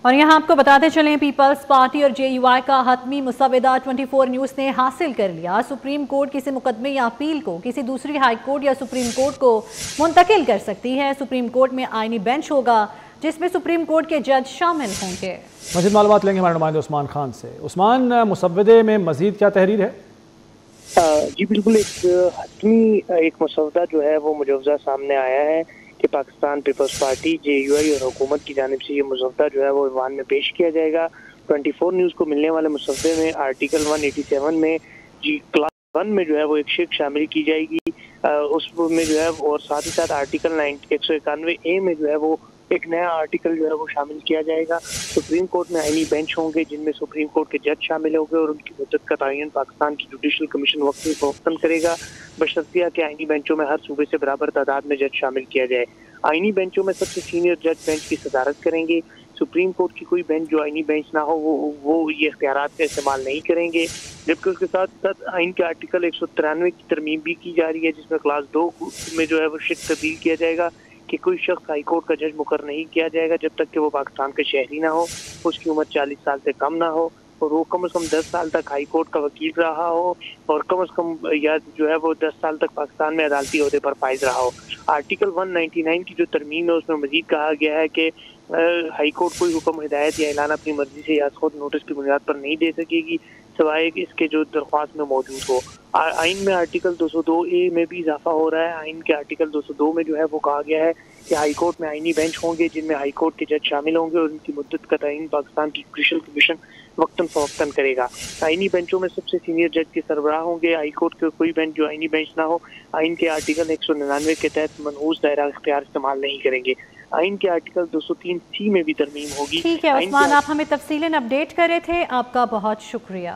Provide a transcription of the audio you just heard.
اور یہاں آپ کو بتاتے چلیں پیپلز پارٹی اور JUI کا حتمی مسودہ 24 نیوز نے حاصل کر لیا۔ سپریم کورٹ کسی مقدمے یا اپیل کو کسی دوسری ہائی کورٹ یا سپریم کورٹ کو منتقل کر سکتی ہے۔ سپریم کورٹ میں آئینی بینچ ہوگا جس میں سپریم کورٹ کے جج شامل ہوں گے۔ مزید معلومات لیں گے ہمارے نمائندے عثمان خان سے۔ عثمان، مسودے میں مزید کیا تحریر ہے؟ جی بالکل، ایک حتمی مسودہ جو ہے وہ مجوزہ سامنے آیا ہے کہ پاکستان پیپلز پارٹی JUI اور حکومت کی جانب سے یہ مسودہ جو ہے وہ ایوان میں پیش کیا جائے گا۔ 24 نیوز کو ملنے والے مسودے میں آرٹیکل 187 میں کلاس 1 میں جو ہے وہ ایک شک شامل کی جائے گی، اس میں جو ہے اور ساتھ ہی ساتھ آرٹیکل 191A میں جو ہے وہ ایک نیا آرٹیکل جو ہے وہ شامل کیا جائے گا۔ سپریم کورٹ میں آئینی بینچ ہوں گے جن میں سپریم کورٹ کے جج شامل ہوں گے اور ان کی مدت کا تعین پاکستان کی جوڈیشل کمیشن وقتاً کرے گا، بشرطیہ کہ آئینی بینچوں میں ہر صوبے سے برابر تعداد میں جج شامل کیا جائے۔ آئینی بینچوں میں سب سے سینئر جج بینچ کی صدارت کریں گے۔ سپریم کورٹ کی کوئی بینچ جو آئینی بینچ نہ ہو وہ یہ اختیارات کا استعمال نہیں کریں گے، جبکہ اس کے ساتھ ساتھ آئین کے آرٹیکل 193 کی ترمیم بھی کی جا رہی ہے جس میں کلاس 2 میں جو ہے وہ شک تبدیل کیا جائے گا کہ کوئی شخص ہائی کورٹ کا جج مقرر نہیں کیا جائے گا جب تک کہ وہ پاکستان کا شہری نہ ہو، اس کی عمر 40 سال سے کم نہ ہو اور وہ کم از کم 10 سال تک ہائی کورٹ کا وکیل رہا ہو اور کم از کم یا جو ہے وہ 10 سال تک پاکستان میں عدالتی عہدے پر فائز رہا ہو۔ آرٹیکل 199 کی جو ترمیم ہے اس میں مزید کہا گیا ہے کہ ہائی کورٹ کوئی حکم، ہدایت یا اعلان اپنی مرضی سے یا خود نوٹس کی بنیاد پر نہیں دے سکے گی سوائے اس کے جو درخواست میں موجود ہو۔ آئین میں آرٹیکل 202A میں بھی اضافہ ہو رہا ہے۔ آئین کے آرٹیکل 202 میں جو ہے وہ کہا گیا ہے کہ ہائی کورٹ میں آئینی بینچ ہوں گے جن میں ہائی کورٹ کے جج شامل ہوں گے اور ان کی مدت کا تعین پاکستان کی جوڈیشل کمیشن وقتاً فوقتاً کرے گا۔ آئینی بینچوں میں سب سے سینئر جج کے سربراہ ہوں گے۔ ہائی کورٹ کے کوئی بینچ جو آئینی بینچ نہ ہو آئین کے آرٹیکل 199 کے تحت منحوس دائرہ اختیار استعمال نہیں کریں گے۔ آئین کے آرٹیکل 203C میں بھی ترمیم ہوگی۔ ٹھیک ہے عثمان، آپ ہمیں تفصیلاً اپڈیٹ کرے تھے، آپ کا بہت شکریہ۔